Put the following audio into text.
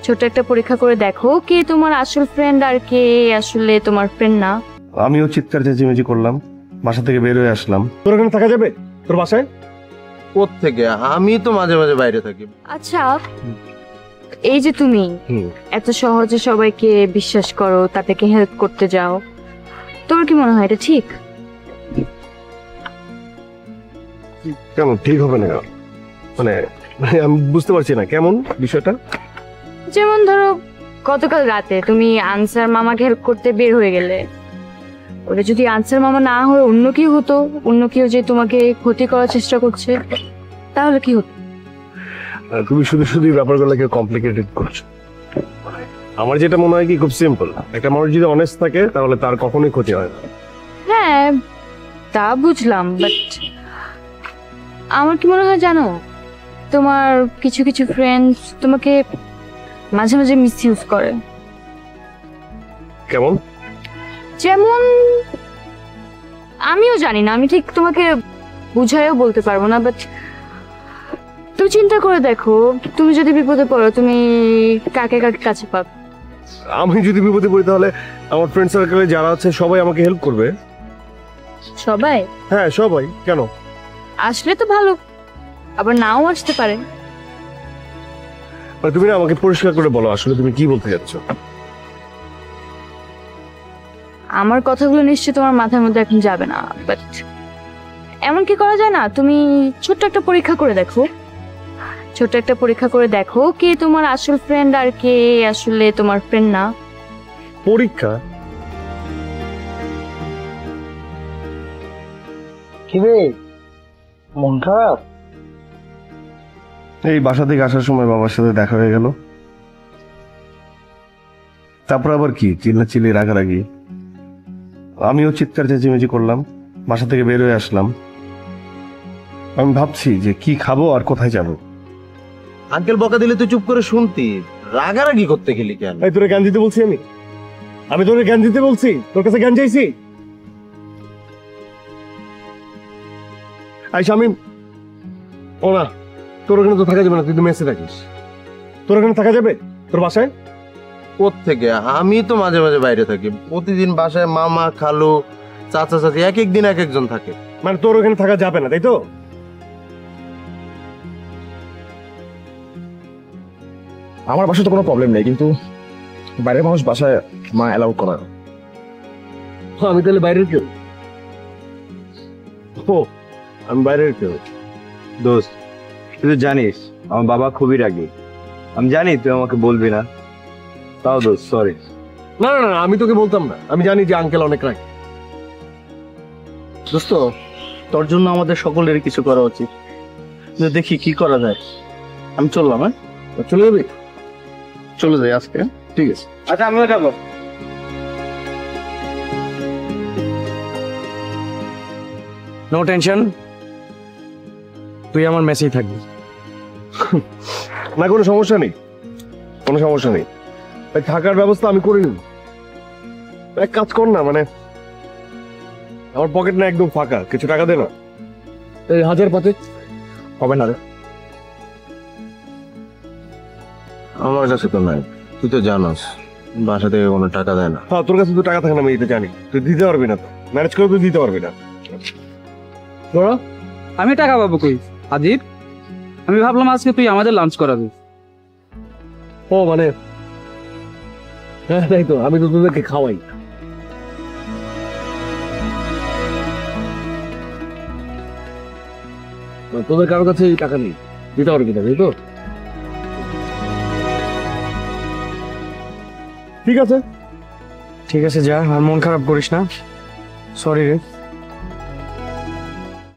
ছোট একটা পরীক্ষা করে দেখো কে তোমার আসল ফ্রেন্ড আর কে আসলে তোমার ফ্রেন্ড না। আমিও চিৎকার চেঁচিমেচি করলাম, বাসা থেকে বের হয়ে আসলাম। তোর এখানে থাকা যাবে? তোর বাসায়? কোত্থেকে? আমি তো মাঝে মাঝে বাইরে থাকি। আচ্ছা, এই যে তুমি এত সহজে সবাইকে বিশ্বাস করো, তাদেরকে হেল্প করতে যাও, তোমার কি মনে হয় এটা ঠিক? কেন ঠিক হবে না? মানে আমি বুঝতে পারছি না কেমন বিষয়টা। যেমন ধরো গতকাল রাতে তুমি আনসার মামাকে হেল্প করতে বের হয়ে গেলে, ওটা যদি আনসার মামা না হয়ে অন্য কেউ হতো, অন্য কেউ যে তোমাকে ক্ষতি করার চেষ্টা করছে, তাহলে কি হতো? তুমি শুধু শুধু ব্যাপারগুলোকে কমপ্লিকেটেড করছো। আমার যেটা মনে হয় কি খুব সিম্পল, একটা মানুষ যদি অনেস্ট থাকে তাহলে তার কখনোই ক্ষতি হয় না। হ্যাঁ তা বুঝলাম, বাট আমার কি মনে হয় জানো, তোমার কিছু কিছু ফ্রেন্ডস তোমাকে মাঝে মাঝে মিসইউজ করে। কেমন? যেমন আমিও জানি না, আমি ঠিক তোমাকে বুঝাইও বলতে পারবো না, বাট তুমি চিন্তা করে দেখো, তুমি যদি বিপদে পড়ো তুমি কাকে কাকে কাছে পাবে? আমি যদি বিপদে পড়ি তাহলে আমার ফ্রেন্ড সার্কেলে যারা আছে সবাই আমাকে হেল্প করবে। সবাই? হ্যাঁ সবাই। কেন? আসলে তো ভালো, আবার নাও আসতে পারে। মানে তুমি না আমাকে পরিষ্কার করে বলো আসলে তুমি কি বলতে চাচ্ছ। আমার কথাগুলো নিশ্চয়ই তোমার মাথার মধ্যে এখন যাবে না, বাট এমন কি করা যায় না, তুমি ছোট্ট একটা পরীক্ষা করে দেখো, ছোট্ট একটা পরীক্ষা করে দেখো কে তোমার আসল ফ্রেন্ড আর কে আসলে তোমার ফ্রেন্ড না। পরীক্ষা? কি রে, মন খারাপ? এই বাসা থেকে আসার সময় বাবার সাথে দেখা হয়ে গেল, তারপর আবার কি চিল্লাচিল্লি রাগারাগি, আমিও চিৎকার চেঁচিমেচি করলাম, বাসা থেকে বের হয়ে আসলাম। আমি ভাবছি যে কি খাবো আর কোথায় যাব। আঙ্কেল বকা দিলে তুই চুপ করে শুনতি, রাগারাগি করতে গেলি কেন? এই তোরে জ্ঞান দিতে বলছি আমি তোরে জ্ঞান দিতে বলছি? তোর কাছে জ্ঞান চাইছি? আই শামিম, ও না, তোর ওখানে তো থাকা যাবে না, তুই তো মেসে থাকিস। তোর ওখানে থাকা যাবে? তোর বাসায়? কোত্থেকে? আমি তো মাঝে মাঝে বাইরে থাকি। প্রতিদিন বাসায় মামা, খালু, চাচা, চাচি এক এক দিন এক একজন থাকে। মানে তোর ওখানে থাকা যাবে না, তাই তো? আমার বাসায় তো কোনো প্রবলেম নেই, কিন্তু বাইরের মানুষ বাসায় মা অ্যালাউ করে না। আমি তাহলে বাইরের কেউ? ও, আমি বাইরের কেউ। দোস্ত, তুই তো জানিস আমার বাবা খুবই রাগী। আমি জানি তুই আমাকে বলবি না, তাও দোস্ত সরি। না না না, আমি তোকে বলতাম না, আমি জানি যে আঙ্কেল অনেক রাগী। দোস্ত, তোর জন্য আমাদের সকলের কিছু করা উচিত। দেখি কি করা যায়। আমি চললাম। হ্যাঁ, চলে যাবি? চলে যাই আজকে। ঠিক আছে। আচ্ছা আমিও যাবো। নো টেনশন, তুই আমার মেসেই থাকবি। না কোনো সমস্যা নেই, কোনো সমস্যা নেই। এই থাকার ব্যবস্থা আমি করে নিব। এক কাজ কর না, মানে আমার পকেট না একদম ফাঁকা, কিছু টাকা দে না। এই 1000 হবে না রে। আমার কাছে তো নাই, তুই তো জানাস বাসা থেকে কোনো টাকা দেয় না। হ্যাঁ, তোর কাছে তো টাকা থাকে না, আমি এটা জানি। তুই দিতে পারবি না, তো ম্যানেজ করে তুই দিতে পারবি না। বড়, আমি টাকা পাবো কই? আজিব, আমি ভাবলাম আজকে তুই আমাদের লাঞ্চ করাবি। ও মানে, হ্যাঁ তাই তো, আমি তো তোদেরকে খাওয়াই। তোদের কারোর কাছে এই টাকা নেই, দিতে পারবি না, তাই তো? ঠিক আছে যা, আর মন খারাপ করিস না। সরি রে।